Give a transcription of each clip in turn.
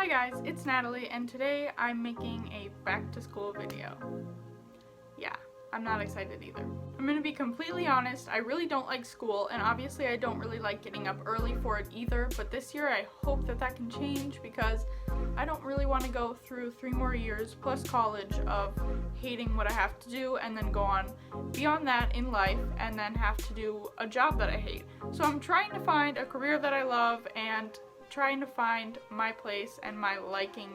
Hi guys, it's Natalie, and today I'm making a back to school video. Yeah, I'm not excited either. I'm gonna be completely honest, I really don't like school, and obviously I don't really like getting up early for it either, but this year I hope that can change because I don't really want to go through 3 more years plus college of hating what I have to do and then go on beyond that in life and then have to do a job that I hate. So I'm trying to find a career that I love and trying to find my place and my liking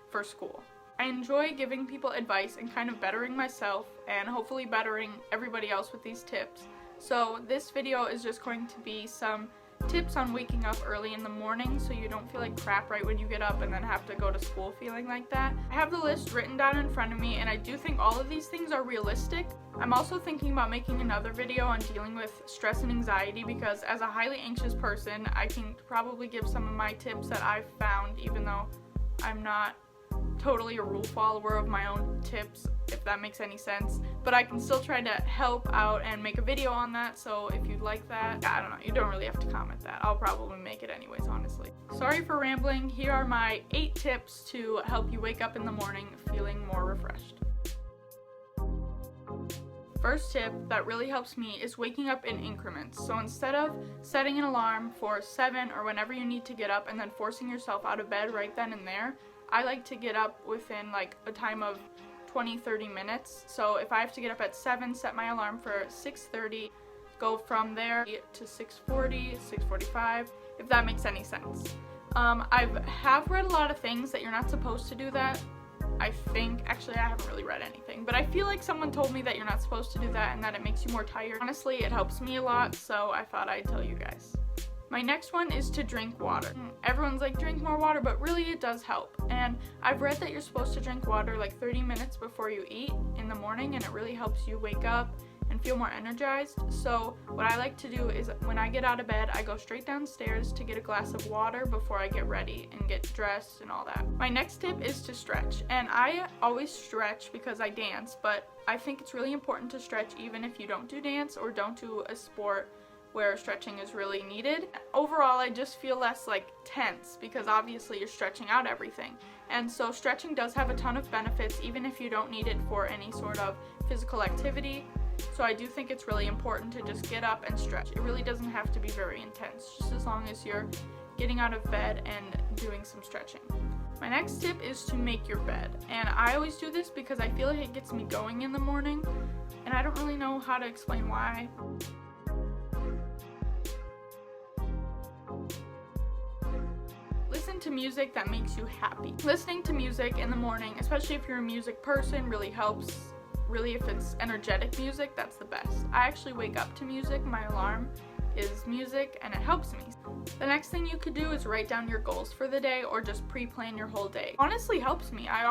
for school. I enjoy giving people advice and kind of bettering myself and hopefully bettering everybody else with these tips. So this video is just going to be some tips on waking up early in the morning so you don't feel like crap right when you get up and then have to go to school feeling like that. I have the list written down in front of me and I do think all of these things are realistic. I'm also thinking about making another video on dealing with stress and anxiety because as a highly anxious person, I can probably give some of my tips that I've found even though I'm not totally a rule follower of my own tips, if that makes any sense, but I can still try to help out and make a video on that. So if you'd like that, I don't know, you don't really have to comment that. I'll probably make it anyways, honestly. Sorry for rambling. Here are my 8 tips to help you wake up in the morning feeling more refreshed. First tip that really helps me is waking up in increments. So instead of setting an alarm for 7 or whenever you need to get up and then forcing yourself out of bed right then and there, I like to get up within like a time of 20-30 minutes. So if I have to get up at 7, set my alarm for 6:30, go from there to 6:40, 6:45, if that makes any sense. I have read a lot of things that you're not supposed to do that. I think, actually I haven't really read anything, but I feel like someone told me that you're not supposed to do that and that it makes you more tired. Honestly, it helps me a lot, so I thought I'd tell you guys. My next one is to drink water. Everyone's like, drink more water, but really it does help. And I've read that you're supposed to drink water like 30 minutes before you eat in the morning, and it really helps you wake up and feel more energized. So what I like to do is when I get out of bed, I go straight downstairs to get a glass of water before I get ready and get dressed and all that. My next tip is to stretch, and I always stretch because I dance, but I think it's really important to stretch even if you don't do dance or don't do a sport where stretching is really needed. Overall, I just feel less like tense because obviously you're stretching out everything. And so stretching does have a ton of benefits even if you don't need it for any sort of physical activity. So I do think it's really important to just get up and stretch. It really doesn't have to be very intense, just as long as you're getting out of bed and doing some stretching. My next tip is to make your bed. And I always do this because I feel like it gets me going in the morning, and I don't really know how to explain why. Listen to music that makes you happy. Listening to music in the morning, especially if you're a music person, really helps. Really, if it's energetic music, that's the best. I actually wake up to music. My alarm is music and it helps me. The next thing you could do is write down your goals for the day or just pre-plan your whole day. Honestly helps me. I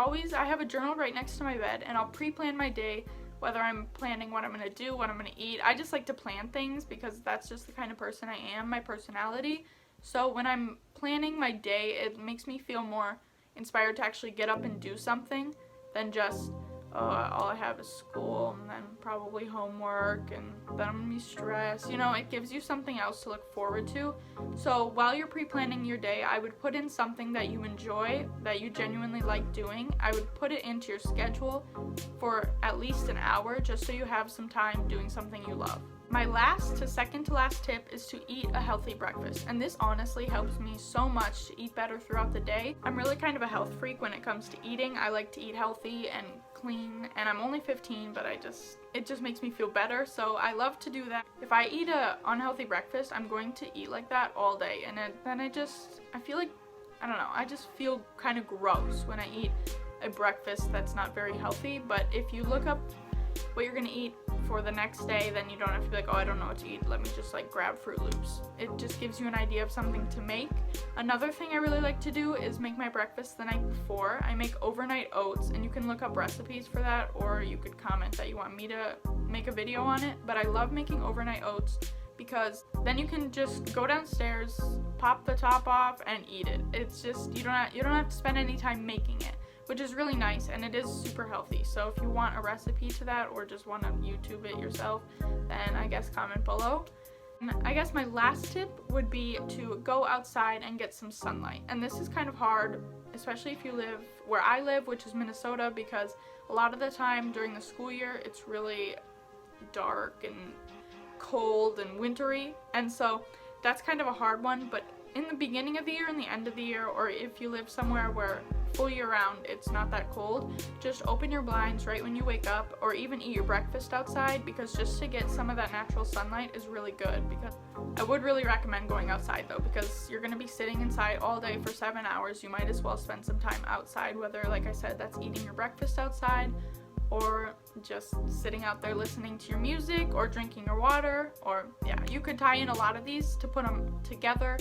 have a journal right next to my bed and I'll pre-plan my day, whether I'm planning what I'm going to do, what I'm going to eat. I just like to plan things because that's just the kind of person I am, my personality. So when I'm planning my day, it makes me feel more inspired to actually get up and do something than just, oh, all I have is school and then probably homework and then I'm gonna be stressed. You know, it gives you something else to look forward to. So while you're pre-planning your day, I would put in something that you enjoy, that you genuinely like doing. I would put it into your schedule for at least an hour just so you have some time doing something you love. My last to second to last tip is to eat a healthy breakfast, and this honestly helps me so much to eat better throughout the day. I'm really kind of a health freak when it comes to eating. I like to eat healthy and clean, and I'm only 15, but it just makes me feel better, so I love to do that. If I eat a unhealthy breakfast, I'm going to eat like that all day, and then I feel like, I don't know, I just feel kind of gross when I eat a breakfast that's not very healthy. But if you look up what you're gonna eat for the next day, then you don't have to be like, oh, I don't know what to eat, let me just like grab Fruit Loops. It just gives you an idea of something to make. Another thing I really like to do is make my breakfast the night before. I make overnight oats, and you can look up recipes for that, or you could comment that you want me to make a video on it. But I love making overnight oats because then you can just go downstairs, pop the top off, and eat it. It's just, you don't have to spend any time making it, which is really nice, and it is super healthy. So if you want a recipe to that or just want to YouTube it yourself, then I guess comment below. I guess my last tip would be to go outside and get some sunlight. And this is kind of hard, especially if you live where I live, which is Minnesota, because a lot of the time during the school year, it's really dark and cold and wintry. And so that's kind of a hard one, but in the beginning of the year and the end of the year, or if you live somewhere where full year round it's not that cold, just open your blinds right when you wake up, or even eat your breakfast outside, because just to get some of that natural sunlight is really good. Because I would really recommend going outside though, because you're going to be sitting inside all day for 7 hours. You might as well spend some time outside, whether, like I said, that's eating your breakfast outside, or just sitting out there listening to your music, or drinking your water, or yeah, you could tie in a lot of these to put them together.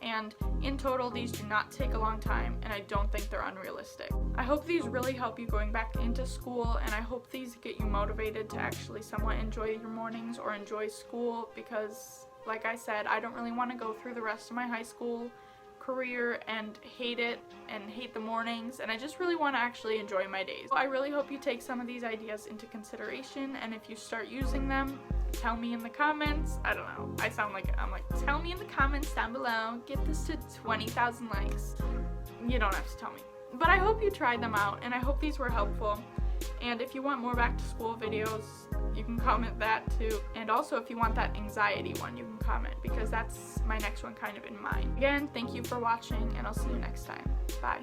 And in total, these do not take a long time, and I don't think they're unrealistic. I hope these really help you going back into school, and I hope these get you motivated to actually somewhat enjoy your mornings or enjoy school, because like I said, I don't really want to go through the rest of my high school career and hate it and hate the mornings, and I just really want to actually enjoy my days. So I really hope you take some of these ideas into consideration, and if you start using them, tell me in the comments. I don't know, I sound like I'm like, tell me in the comments down below. Get this to 20,000 likes. You don't have to tell me, but I hope you tried them out, and I hope these were helpful. And if you want more back to school videos, you can comment that too. And also if you want that anxiety one, you can comment, because that's my next one kind of in mind. Again, thank you for watching, and I'll see you next time. Bye.